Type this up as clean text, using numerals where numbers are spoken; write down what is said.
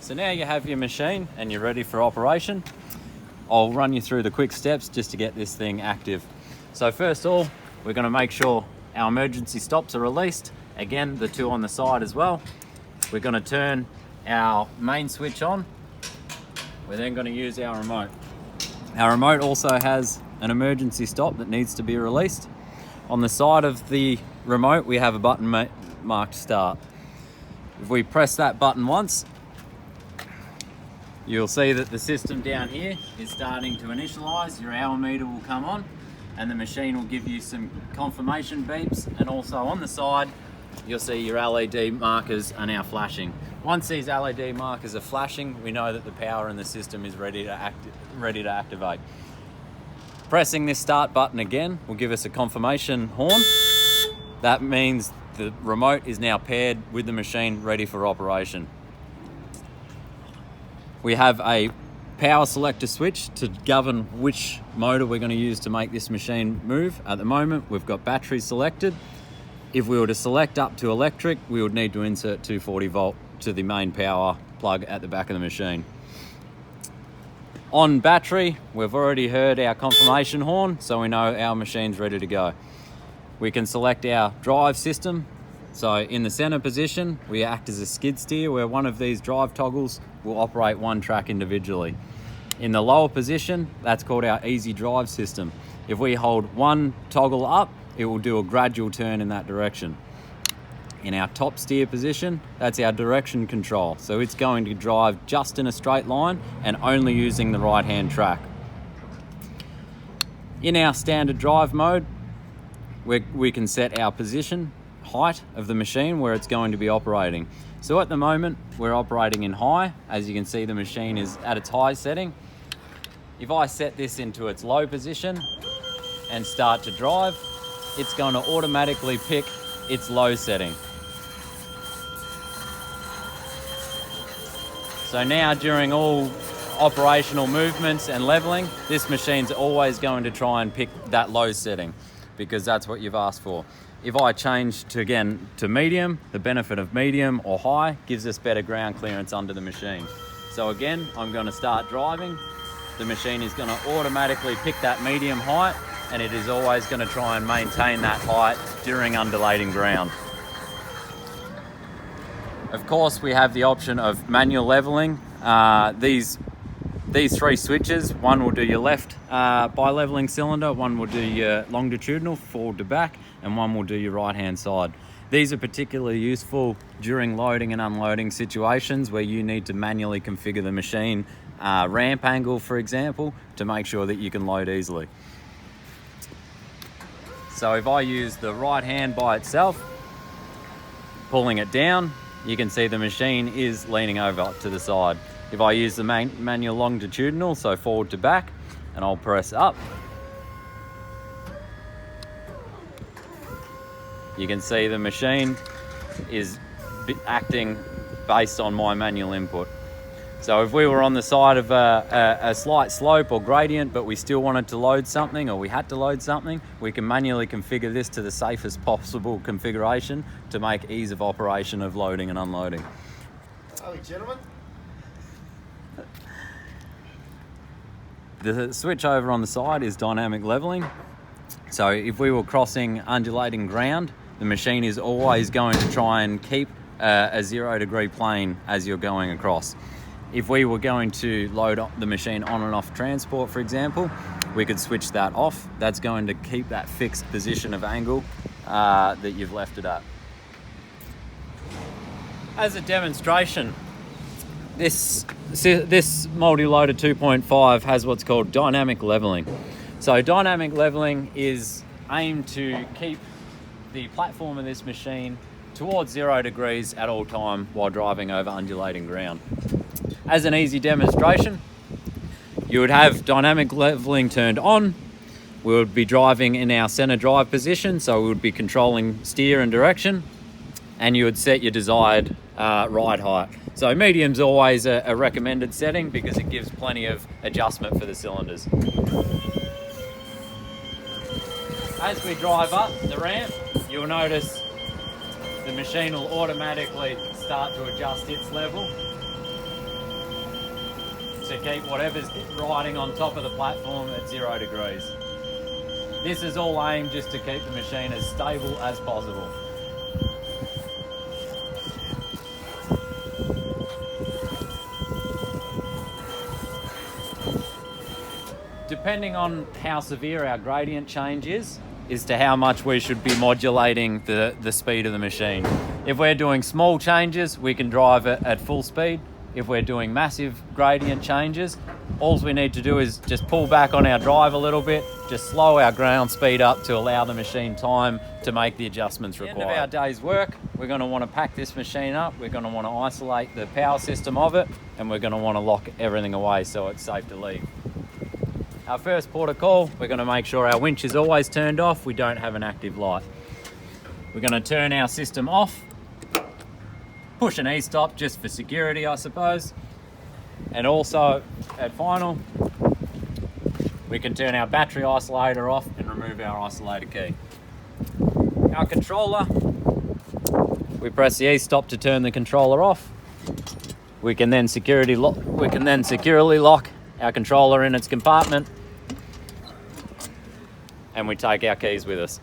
So now you have your machine and you're ready for operation. I'll run you through the quick steps just to get this thing active. So first of all, we're going to make sure our emergency stops are released. Again, the two on the side as well. We're going to turn our main switch on. We're then going to use our remote. Our remote also has an emergency stop that needs to be released. On the side of the remote, we have a button marked start. If we press that button once, you'll see that the system down here is starting to initialize. Your hour meter will come on and the machine will give you some confirmation beeps, and also on the side you'll see your LED markers are now flashing. Once these LED markers are flashing, we know that the power in the system is ready to activate. Pressing this start button again will give us a confirmation horn. That means the remote is now paired with the machine ready for operation. We have a power selector switch to govern which motor we're going to use to make this machine move. At the moment, we've got batteries selected. If we were to select up to electric, we would need to insert 240 volt to the main power plug at the back of the machine. On battery, we've already heard our confirmation horn, so we know our machine's ready to go. We can select our drive system. So in the center position, we act as a skid steer where one of these drive toggles will operate one track individually. In the lower position, that's called our easy drive system. If we hold one toggle up, it will do a gradual turn in that direction. In our top steer position, that's our direction control. So it's going to drive just in a straight line and only using the right-hand track. In our standard drive mode, we can set our position, height of the machine where it's going to be operating. So at the moment, we're operating in high. As you can see, the machine is at its high setting. If I set this into its low position and start to drive, it's going to automatically pick its low setting. So now during all operational movements and leveling, this machine's always going to try and pick that low setting because that's what you've asked for. If I change to medium, the benefit of medium or high gives us better ground clearance under the machine. So again, I'm going to start driving. The machine is going to automatically pick that medium height, and it is always going to try and maintain that height during undulating ground. Of course, we have the option of manual leveling. These three switches, one will do your left bi-leveling cylinder, one will do your longitudinal forward to back, and one will do your right-hand side. These are particularly useful during loading and unloading situations where you need to manually configure the machine ramp angle, for example, to make sure that you can load easily. So if I use the right hand by itself, pulling it down, you can see the machine is leaning over to the side. If I use the manual longitudinal, so forward to back, and I'll press up, you can see the machine is acting based on my manual input. So if we were on the side of a slight slope or gradient, but we still wanted to load something, or we had to load something, we can manually configure this to the safest possible configuration to make ease of operation of loading and unloading. Hello, gentlemen. The switch over on the side is dynamic leveling. So if we were crossing undulating ground, the machine is always going to try and keep a 0 degree plane as you're going across. If we were going to load the machine on and off transport, for example, we could switch that off. That's going to keep that fixed position of angle that you've left it at. As a demonstration, this Multiloader 2.5 has what's called dynamic leveling. So dynamic leveling is aimed to keep the platform of this machine towards 0 degrees at all time while driving over undulating ground. As an easy demonstration, you would have dynamic leveling turned on. We would be driving in our center drive position, so we would be controlling steer and direction, and you would set your desired ride height. So medium's always a recommended setting because it gives plenty of adjustment for the cylinders. As we drive up the ramp, you'll notice the machine will automatically start to adjust its level. to keep whatever's riding on top of the platform at 0 degrees. This is all aimed just to keep the machine as stable as possible. Depending on how severe our gradient change is to how much we should be modulating the speed of the machine. If we're doing small changes, we can drive it at full speed. If we're doing massive gradient changes, all we need to do is just pull back on our drive a little bit, just slow our ground speed up to allow the machine time to make the adjustments required. At the end of our day's work, we're going to want to pack this machine up, we're going to want to isolate the power system of it, and we're going to want to lock everything away so it's safe to leave. Our first port of call, we're going to make sure our winch is always turned off, we don't have an active light. We're going to turn our system off, push an e-stop just for security, I suppose. And also, at final, we can turn our battery isolator off and remove our isolator key. Our controller, we press the e-stop to turn the controller off. We can then securely lock our controller in its compartment, and we take our keys with us.